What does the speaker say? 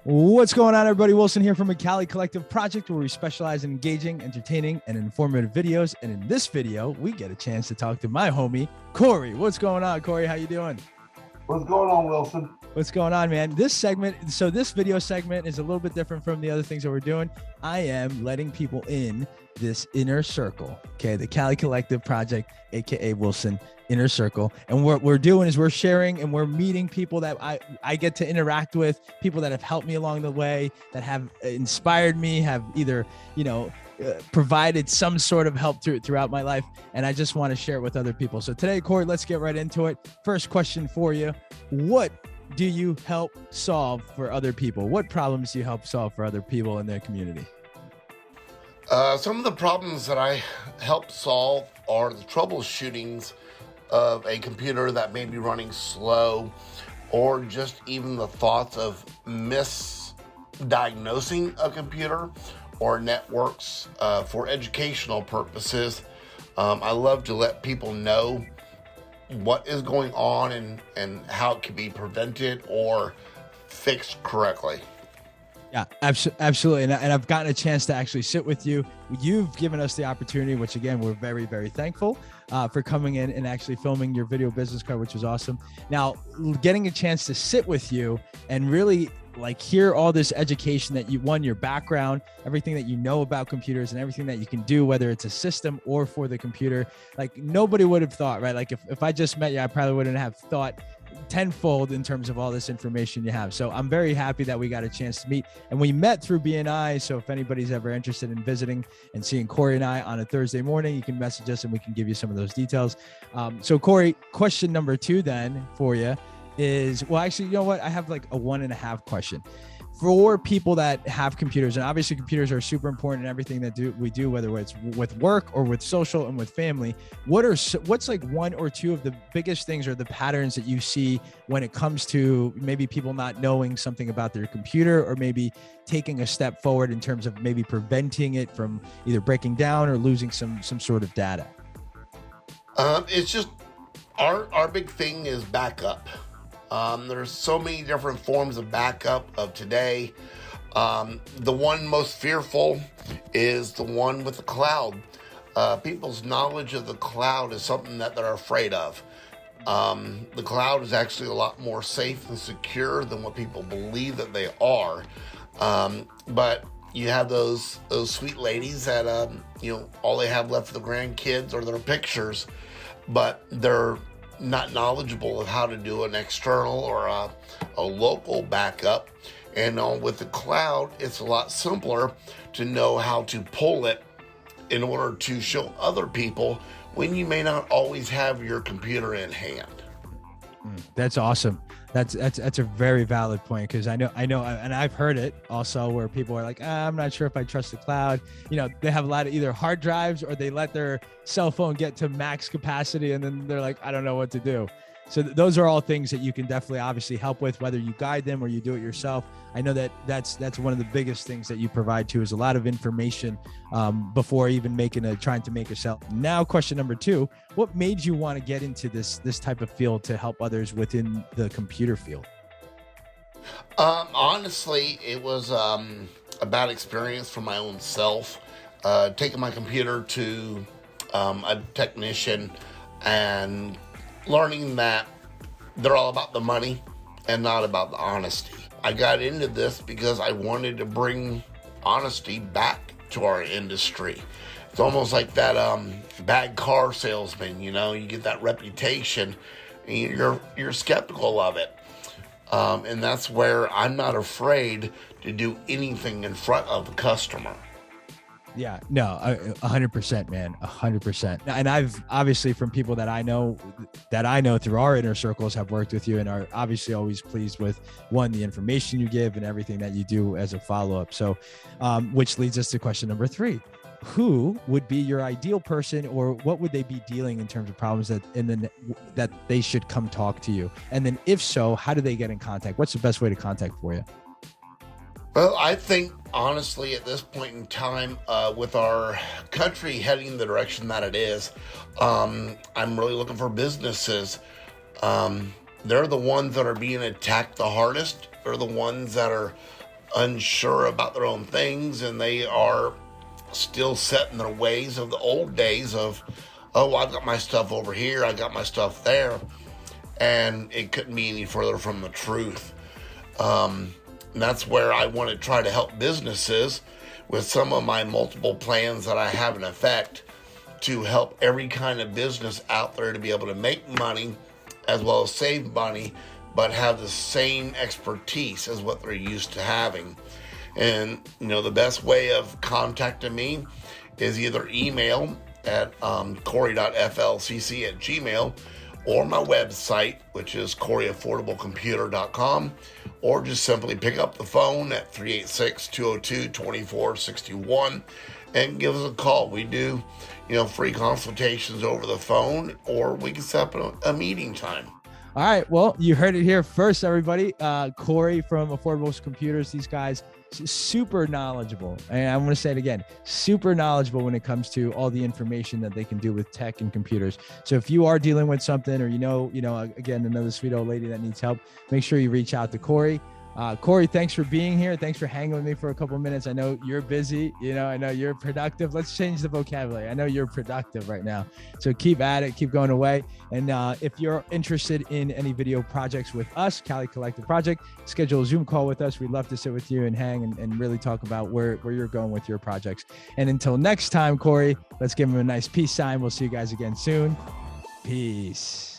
What's going on, everybody? Wilson here from a Cali Collective project where we specialize in engaging, entertaining, and informative videos. And in this video, we get a chance to talk to my homie, Cory. What's going on, Cory? How you doing? What's going on, Wilson? What's going on, man? This video segment is a little bit different from the other things that we're doing. I am letting people in this inner circle, okay? The Cali Collective project, aka Wilson Inner Circle. And what we're doing is we're sharing and we're meeting people that I get to interact with, people that have helped me along the way, that have inspired me, have either, provided some sort of help throughout my life. And I just want to share it with other people. So today, Cory, let's get right into it. First question for you. What do you help solve for other people? What problems do you help solve for other people in their community? Some of the problems that I help solve are the troubleshootings of a computer that may be running slow, or just even the thoughts of misdiagnosing a computer or networks for educational purposes. I love to let people know what is going on and how it can be prevented or fixed correctly. Yeah, absolutely. And I've gotten a chance to actually sit with you. You've given us the opportunity, which again, we're very, very thankful for coming in and actually filming your video business card, which was awesome. Now, getting a chance to sit with you and really hear all this education that your background, everything that you know about computers and everything that you can do, whether it's a system or for the computer, nobody would have thought, right? If I just met you, I probably wouldn't have thought tenfold in terms of all this information you have. So I'm very happy that we got a chance to meet, and we met through BNI. So if anybody's ever interested in visiting and seeing Cory and I on a Thursday morning, you can message us and we can give you some of those details. So Cory, question number 2 then for you is, well, actually, you know what? I have a 1.5 question. For people that have computers, and obviously computers are super important in everything that we do, whether it's with work or with social and with family, what's one or two of the biggest things or the patterns that you see when it comes to maybe people not knowing something about their computer, or maybe taking a step forward in terms of maybe preventing it from either breaking down or losing some sort of data? It's just our big thing is backup. There's so many different forms of backup of today. The one most fearful is the one with the cloud. People's knowledge of the cloud is something that they're afraid of. The cloud is actually a lot more safe and secure than what people believe that they are. But you have those sweet ladies that, all they have left for the grandkids are their pictures, but they're not knowledgeable of how to do an external or a local backup. And with the cloud, it's a lot simpler to know how to pull it in order to show other people when you may not always have your computer in hand. That's awesome. That's a very valid point, because I know, and I've heard it also where people are like, I'm not sure if I trust the cloud. They have a lot of either hard drives, or they let their cell phone get to max capacity, and then they're like, I don't know what to do. So those are all things that you can definitely obviously help with, whether you guide them or you do it yourself. I know that's one of the biggest things that you provide too, is a lot of information before even trying to make a sale. Now, question number 2, what made you want to get into this type of field to help others within the computer field? Honestly, it was a bad experience for my own self. Taking my computer to a technician and learning that they're all about the money and not about the honesty. I got into this because I wanted to bring honesty back to our industry. It's almost like that bad car salesman, you get that reputation and you're skeptical of it. And that's where I'm not afraid to do anything in front of the customer. Yeah, no, 100%, man, 100%. And I've obviously, from people that I know through our inner circles, have worked with you and are obviously always pleased with the information you give and everything that you do as a follow-up. So, which leads us to question number 3. Who would be your ideal person, or what would they be dealing in terms of problems that they should come talk to you? And then if so, how do they get in contact? What's the best way to contact for you? Well, I think, honestly, at this point in time, with our country heading the direction that it is, I'm really looking for businesses. They're the ones that are being attacked the hardest. They're the ones that are unsure about their own things, and they are still set in their ways of the old days of, oh, I got my stuff over here, I got my stuff there, and it couldn't be any further from the truth. And that's where I want to try to help businesses with some of my multiple plans that I have in effect to help every kind of business out there to be able to make money as well as save money, but have the same expertise as what they're used to having. And, the best way of contacting me is either email at cory.flcc@gmail, or my website, which is coryaffordablecomputer.com, or just simply pick up the phone at 386-202-2461 and give us a call. We do, free consultations over the phone, or we can set up a meeting time. All right. Well, you heard it here first, everybody. Cory from Affordable Computers. These guys super knowledgeable. And I'm going to say it again, super knowledgeable when it comes to all the information that they can do with tech and computers. So if you are dealing with something, or, again, another sweet old lady that needs help, make sure you reach out to Cory. Cory, thanks for being here. Thanks for hanging with me for a couple of minutes. I know you're busy. I know you're productive. Let's change the vocabulary. I know you're productive right now. So keep at it, keep going away. And if you're interested in any video projects with us, Cali Collective Project, schedule a Zoom call with us. We'd love to sit with you and hang and really talk about where you're going with your projects. And until next time, Cory, let's give him a nice peace sign. We'll see you guys again soon. Peace.